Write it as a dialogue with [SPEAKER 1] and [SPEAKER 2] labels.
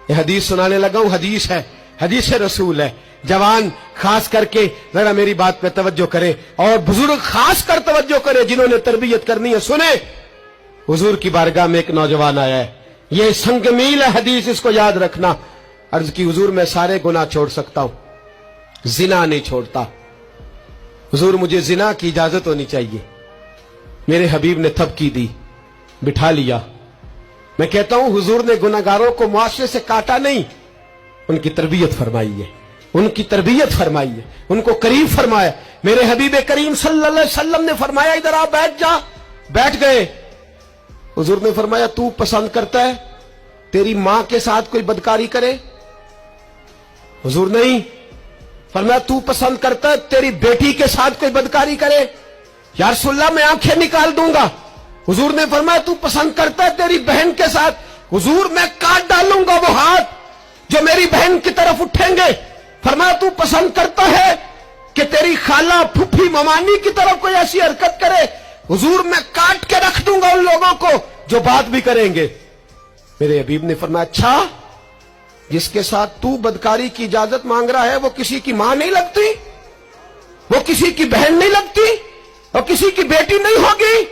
[SPEAKER 1] یہ حدیث سنانے لگا ہوں، حدیث ہے، حدیث رسول ہے. جوان خاص کر کے ذرا میری بات پہ توجہ کرے، اور بزرگ خاص کر توجہ کرے جنہوں نے تربیت کرنی ہے. سنیں، حضور کی بارگاہ میں ایک نوجوان آیا ہے، یہ سنگ میل ہے حدیث، اس کو یاد رکھنا. عرض کی حضور میں سارے گناہ چھوڑ سکتا ہوں، زنا نہیں چھوڑتا. حضور مجھے زنا کی اجازت ہونی چاہیے. میرے حبیب نے تھپکی دی، بٹھا لیا. میں کہتا ہوں حضور نے گناہگاروں کو معاشرے سے کاٹا نہیں، ان کی تربیت فرمائی ہے، ان کی تربیت فرمائی ہے، ان کو قریب فرمایا. میرے حبیب کریم صلی اللہ علیہ وسلم نے فرمایا ادھر آ بیٹھ جا. بیٹھ گئے. حضور نے فرمایا تو پسند کرتا ہے تیری ماں کے ساتھ کوئی بدکاری کرے؟ حضور نہیں. فرمایا تو پسند کرتا ہے تیری بیٹی کے ساتھ کوئی بدکاری کرے؟ یا رسول اللہ میں آنکھیں نکال دوں گا. حضور نے فرمایا تو پسند کرتا ہے تیری بہن کے ساتھ؟ حضور میں کاٹ ڈالوں گا وہ ہاتھ جو میری بہن کی طرف اٹھیں گے. فرمایا تو پسند کرتا ہے کہ تیری خالہ پھوپھی ممانی کی طرف کوئی ایسی حرکت کرے؟ حضور میں کاٹ کے رکھ دوں گا ان لوگوں کو جو بات بھی کریں گے. میرے حبیب نے فرمایا اچھا جس کے ساتھ تو بدکاری کی اجازت مانگ رہا ہے وہ کسی کی ماں نہیں لگتی، وہ کسی کی بہن نہیں لگتی، اور کسی کی بیٹی نہیں ہوگی؟